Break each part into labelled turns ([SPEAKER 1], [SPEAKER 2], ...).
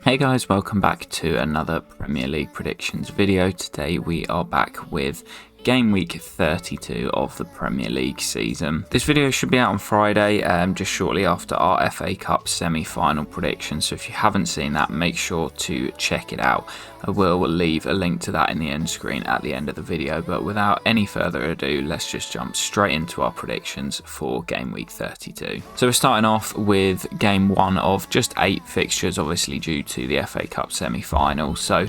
[SPEAKER 1] Hey guys, welcome back to another Premier League predictions video. Today we are back with Game Week 32 of the Premier League season. This video should be out on Friday, just shortly after our FA Cup semi-final prediction. So if you haven't seen that, make sure to check it out. I will leave a link to that in the end screen at the end of the video. But without any further ado, let's just jump straight into our predictions for Game Week 32. So we're starting off with Game 1 of just 8 fixtures, obviously due to the FA Cup semi-final. So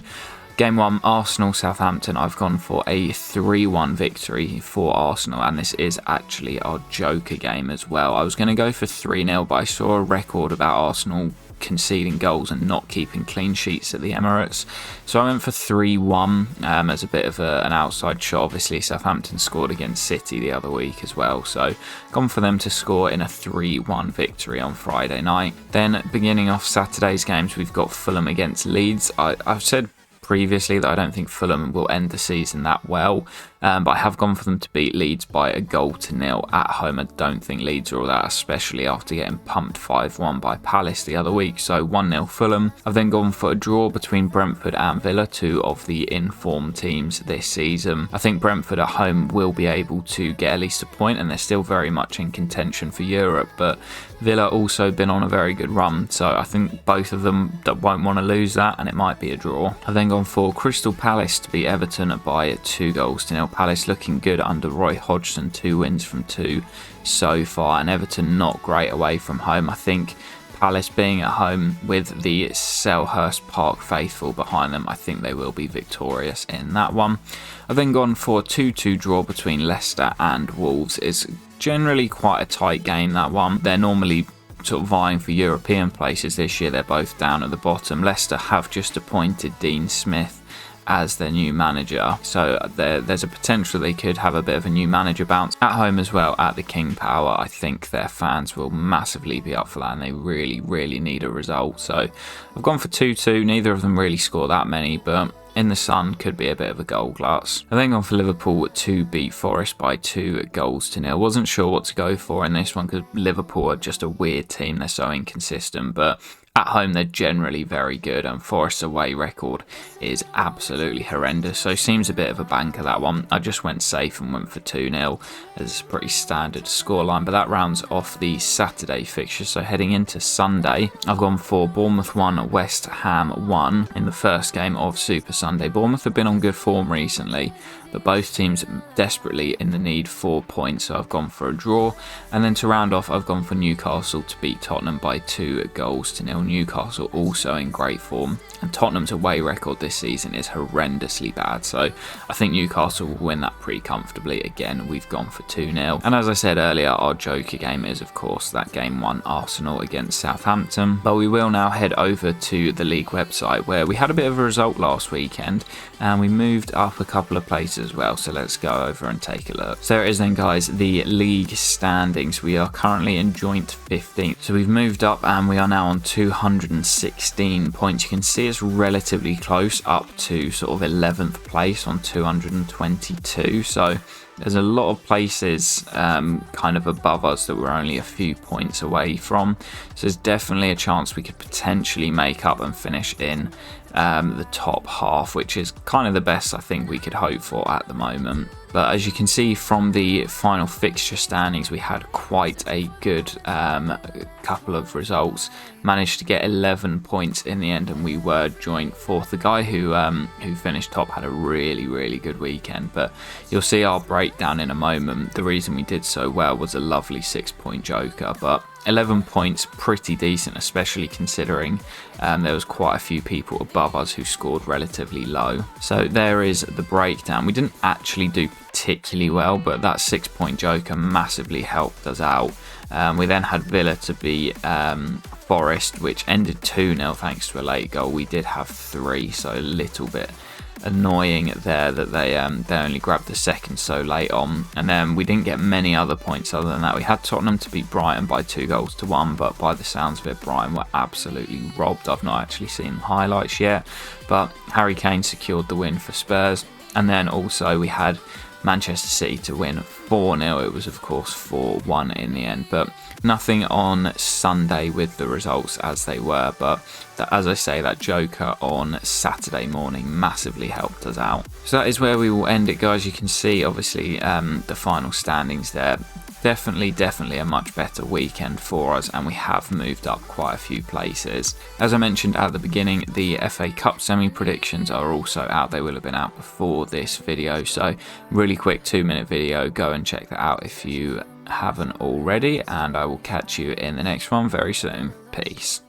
[SPEAKER 1] Game 1, Arsenal-Southampton, I've gone for a 3-1 victory for Arsenal, and this is actually our joker game as well. I was going to go for 3-0, but I saw a record about Arsenal conceding goals and not keeping clean sheets at the Emirates. So I went for 3-1 as a bit of an outside shot. Obviously, Southampton scored against City the other week as well. So gone for them to score in a 3-1 victory on Friday night. Then beginning off Saturday's games, we've got Fulham against Leeds. I've said previously that I don't think Fulham will end the season that well, but I have gone for them to beat Leeds by a 1-0 at home. I don't think Leeds are all that, especially after getting pumped 5-1 by Palace the other week. So 1-0 Fulham. I've then gone for a draw between Brentford and Villa, two of the informed teams this season. I think Brentford at home will be able to get at least a point, and they're still very much in contention for Europe, but Villa also been on a very good run, so I think both of them won't want to lose that, and it might be a draw. I've then gone for Crystal Palace to beat Everton by 2-0. Palace looking good under Roy Hodgson, 2 wins from 2 so far, and Everton not great away from home. I think Palace being at home with the Selhurst Park faithful behind them, I think they will be victorious in that one. I've then gone for a 2-2 draw between Leicester and Wolves. It's generally quite a tight game, that one. They're normally sort of vying for European places this year. They're both down at the bottom. Leicester have just appointed Dean Smith as their new manager, so there's a potential they could have a bit of a new manager bounce at home as well at the King Power. I think their fans will massively be up for that, and they really need a result. So I've gone for 2-2. Neither of them really score that many, but in the sun could be a bit of a goal glass. I've then gone for Liverpool to beat Forest by 2-0. Wasn't sure what to go for in this one because Liverpool are just a weird team. They're so inconsistent, but at home they're generally very good, and Forest's away record is absolutely horrendous, so seems a bit of a banker, that one. I just went safe and went for 2-0 as a pretty standard scoreline, but that rounds off the Saturday fixture. So heading into Sunday, I've gone for Bournemouth 1, West Ham 1 in the first game of Super Sunday. Bournemouth have been on good form recently, but both teams desperately in the need for points, so I've gone for a draw. And then to round off, I've gone for Newcastle to beat Tottenham by 2-0. Newcastle also in great form, and Tottenham's away record this season is horrendously bad, so I think Newcastle will win that pretty comfortably. Again, we've gone for 2-0. And as I said earlier, our joker game is of course that Game 1 Arsenal against Southampton. But we will now head over to the league website, where we had a bit of a result last weekend and we moved up a couple of places as well, so let's go over and take a look. So there it is then, guys, the league standings. We are currently in joint 15th, so we've moved up and we are now on 216 points. You can see it's relatively close up to sort of 11th place on 222, so there's a lot of places kind of above us that we're only a few points away from. So there's definitely a chance we could potentially make up and finish in the top half, which is kind of the best I think we could hope for at the moment. But as you can see from the final fixture standings, we had quite a good couple of results. Managed to get 11 points in the end, and we were joint fourth. The guy who finished top had a really good weekend, but you'll see our breakdown in a moment. The reason we did so well was a lovely 6-point joker, but 11 points, pretty decent, especially considering there was quite a few people above us who scored relatively low. So there is the breakdown. We didn't actually do particularly well, but that 6-point joker massively helped us out. We then had Villa to beat Forest, which ended 2-0 thanks to a late goal. We did have 3, so a little bit annoying there that they only grabbed the second so late on. And then we didn't get many other points other than that. We had Tottenham to beat Brighton by 2-1, but by the sounds of it, Brighton were absolutely robbed. I've not actually seen the highlights yet, but Harry Kane secured the win for Spurs. And then also we had Manchester City to win 4-0. It was of course 4-1 in the end, but nothing on Sunday with the results as they were. But as I say, that joker on Saturday morning massively helped us out. So that is where we will end it, guys. You can see obviously the final standings there. Definitely a much better weekend for us, and we have moved up quite a few places. As I mentioned at the beginning, the FA Cup semi predictions are also out. They will have been out before this video, so really quick 2-minute video. Go and check that out if you haven't already, and I will catch you in the next one very soon. Peace.